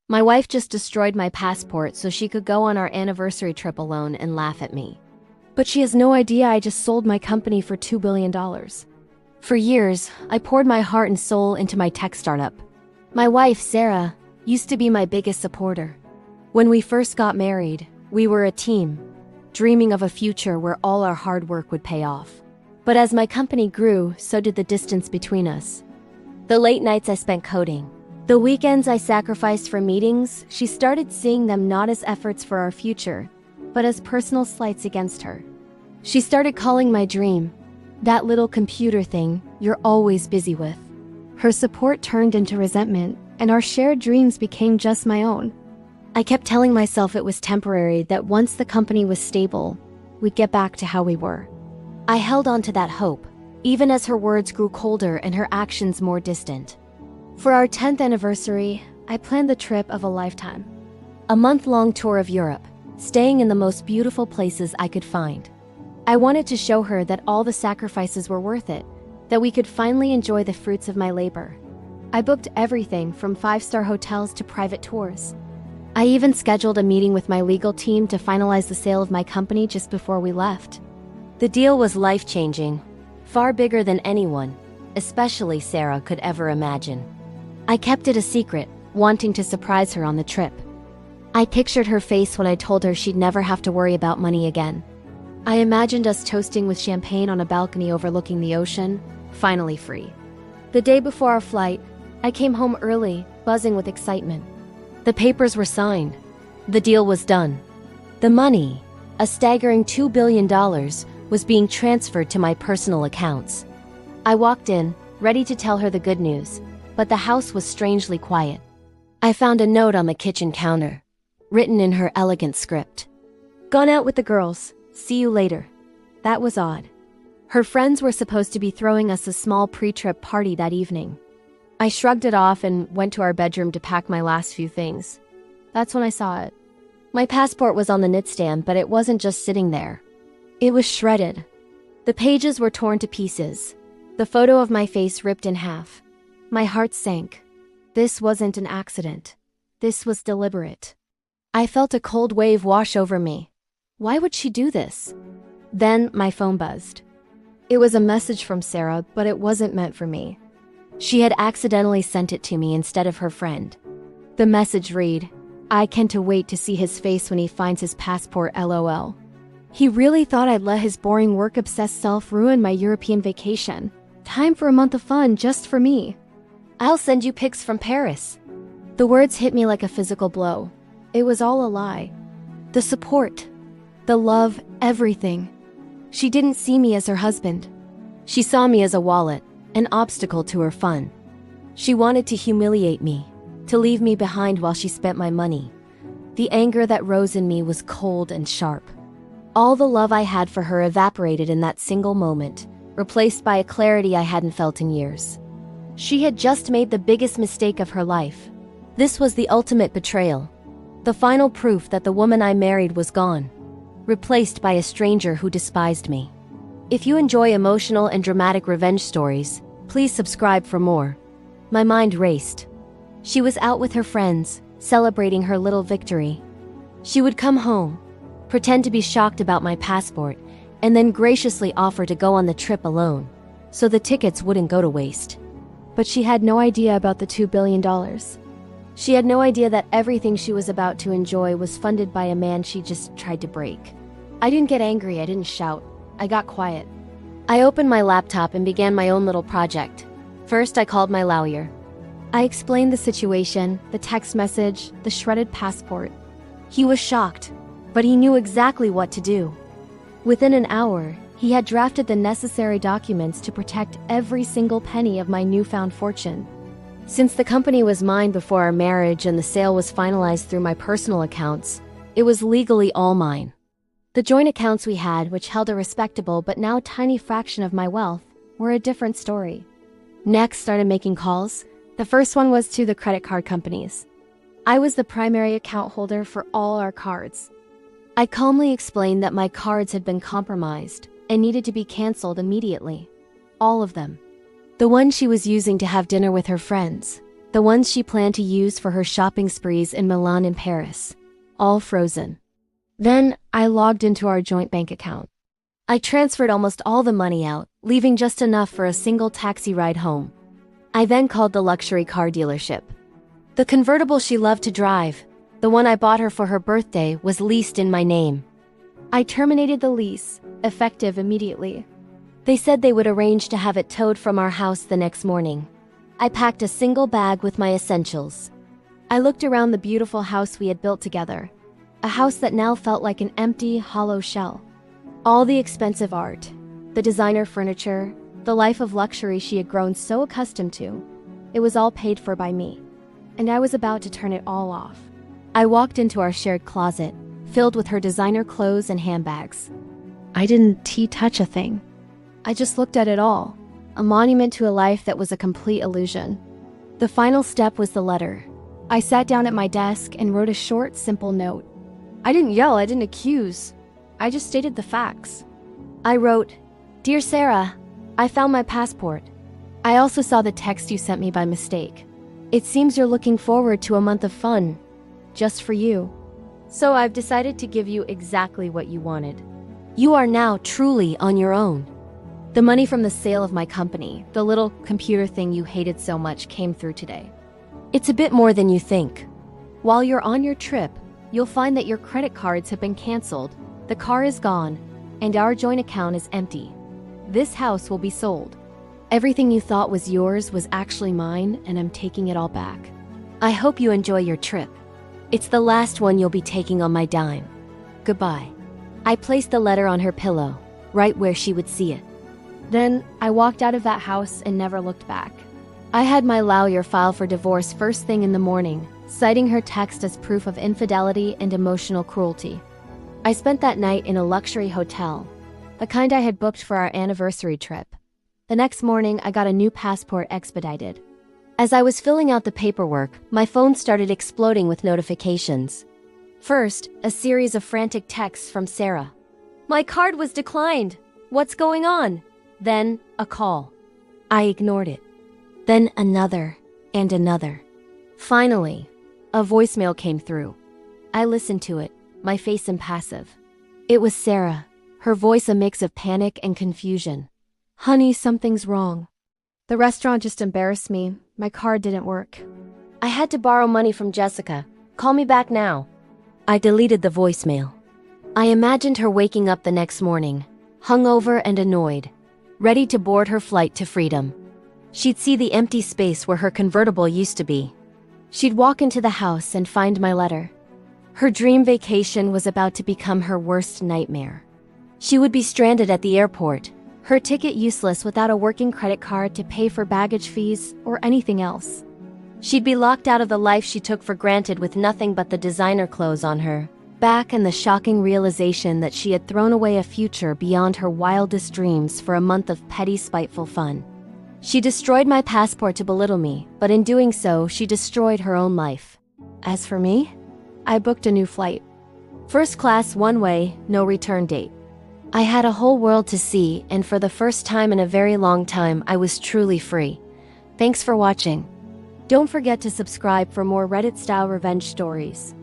My wife just destroyed my passport so she could go on our anniversary trip alone and laugh at me. But she has no idea I just sold my company for $2 billion. For years, I poured my heart and soul into my tech startup. My wife, Sarah, used to be my biggest supporter. When we first got married, we were a team, dreaming of a future where all our hard work would pay off. But as my company grew, so did the distance between us. The late nights I spent coding, the weekends I sacrificed for meetings, she started seeing them not as efforts for our future, but as personal slights against her. She started calling my dream, that little computer thing you're always busy with. Her support turned into resentment, and our shared dreams became just my own. I kept telling myself it was temporary, that once the company was stable, we'd get back to how we were. I held on to that hope, even as her words grew colder and her actions more distant. For our 10th anniversary, I planned the trip of a lifetime. A month-long tour of Europe, staying in the most beautiful places I could find. I wanted to show her that all the sacrifices were worth it, that we could finally enjoy the fruits of my labor. I booked everything from 5-star hotels to private tours. I even scheduled a meeting with my legal team to finalize the sale of my company just before we left. The deal was life-changing, far bigger than anyone, especially Sarah, could ever imagine. I kept it a secret, wanting to surprise her on the trip. I pictured her face when I told her she'd never have to worry about money again. I imagined us toasting with champagne on a balcony overlooking the ocean, finally free. The day before our flight, I came home early, buzzing with excitement. The papers were signed. The deal was done. The money, a staggering $2 billion, was being transferred to my personal accounts. I walked in, ready to tell her the good news, but the house was strangely quiet. I found a note on the kitchen counter, written in her elegant script. "Gone out with the girls. See you later." That was odd. Her friends were supposed to be throwing us a small pre-trip party that evening. I shrugged it off and went to our bedroom to pack my last few things. That's when I saw it. My passport was on the nightstand, but it wasn't just sitting there. It was shredded. The pages were torn to pieces. The photo of my face ripped in half. My heart sank. This wasn't an accident. This was deliberate. I felt a cold wave wash over me. Why would she do this? Then my phone buzzed. It was a message from Sarah, but it wasn't meant for me. She had accidentally sent it to me instead of her friend. The message read, "I can't wait to see his face when he finds his passport, LOL." He really thought I'd let his boring work-obsessed self ruin my European vacation. Time for a month of fun just for me. "I'll send you pics from Paris." The words hit me like a physical blow. It was all a lie. The support, the love, everything. She didn't see me as her husband. She saw me as a wallet, an obstacle to her fun. She wanted to humiliate me, to leave me behind while she spent my money. The anger that rose in me was cold and sharp. All the love I had for her evaporated in that single moment, replaced by a clarity I hadn't felt in years. She had just made the biggest mistake of her life. This was the ultimate betrayal. The final proof that the woman I married was gone, replaced by a stranger who despised me. If you enjoy emotional and dramatic revenge stories, please subscribe for more. My mind raced. She was out with her friends, celebrating her little victory. She would come home, pretend to be shocked about my passport, and then graciously offer to go on the trip alone, so the tickets wouldn't go to waste. But she had no idea about the $2 billion. She had no idea that everything she was about to enjoy was funded by a man she just tried to break. I didn't get angry, I didn't shout. I got quiet. I opened my laptop and began my own little project. First, I called my lawyer. I explained the situation, the text message, the shredded passport. He was shocked, but he knew exactly what to do. Within an hour, he had drafted the necessary documents to protect every single penny of my newfound fortune. Since the company was mine before our marriage and the sale was finalized through my personal accounts, it was legally all mine. The joint accounts we had, which held a respectable but now tiny fraction of my wealth, were a different story. Next, started making calls. The first one was to the credit card companies. I was the primary account holder for all our cards. I calmly explained that my cards had been compromised and needed to be canceled immediately. All of them. The one she was using to have dinner with her friends, The ones she planned to use for her shopping sprees in Milan and Paris. All frozen. Then, I logged into our joint bank account. I transferred almost all the money out, leaving just enough for a single taxi ride home. I then called the luxury car dealership. The convertible she loved to drive, the one I bought her for her birthday, was leased in my name. I terminated the lease, effective immediately. They said they would arrange to have it towed from our house the next morning. I packed a single bag with my essentials. I looked around the beautiful house we had built together. A house that now felt like an empty, hollow shell. All the expensive art, the designer furniture, the life of luxury she had grown so accustomed to, it was all paid for by me. And I was about to turn it all off. I walked into our shared closet, filled with her designer clothes and handbags. I didn't touch a thing. I just looked at it all, a monument to a life that was a complete illusion. The final step was the letter. I sat down at my desk and wrote a short, simple note. I didn't yell, I didn't accuse. I just stated the facts. I wrote, "Dear Sarah, I found my passport. I also saw the text you sent me by mistake. It seems you're looking forward to a month of fun, just for you. So I've decided to give you exactly what you wanted. You are now truly on your own. The money from the sale of my company, the little computer thing you hated so much, came through today. It's a bit more than you think. While you're on your trip, you'll find that your credit cards have been canceled, the car is gone, and our joint account is empty. This house will be sold. Everything you thought was yours was actually mine, and I'm taking it all back. I hope you enjoy your trip. It's the last one you'll be taking on my dime. Goodbye." I placed the letter on her pillow, right where she would see it. Then, I walked out of that house and never looked back. I had my lawyer file for divorce first thing in the morning, citing her text as proof of infidelity and emotional cruelty. I spent that night in a luxury hotel, the kind I had booked for our anniversary trip. The next morning, I got a new passport expedited. As I was filling out the paperwork, my phone started exploding with notifications. First, a series of frantic texts from Sarah. "My card was declined. What's going on?" Then, a call. I ignored it. Then another, and another. Finally, a voicemail came through. I listened to it, my face impassive. It was Sarah, her voice a mix of panic and confusion. "Honey, something's wrong. The restaurant just embarrassed me. My card didn't work. I had to borrow money from Jessica. Call me back now." I deleted the voicemail. I imagined her waking up the next morning, hungover and annoyed, ready to board her flight to freedom. She'd see the empty space where her convertible used to be. She'd walk into the house and find my letter. Her dream vacation was about to become her worst nightmare. She would be stranded at the airport, her ticket useless without a working credit card to pay for baggage fees or anything else. She'd be locked out of the life she took for granted with nothing but the designer clothes on her back and the shocking realization that she had thrown away a future beyond her wildest dreams for a month of petty, spiteful fun. She destroyed my passport to belittle me, but in doing so, she destroyed her own life. As for me, I booked a new flight. First class, one way, no return date. I had a whole world to see, and for the first time in a very long time, I was truly free. Thanks for watching. Don't forget to subscribe for more Reddit-style revenge stories.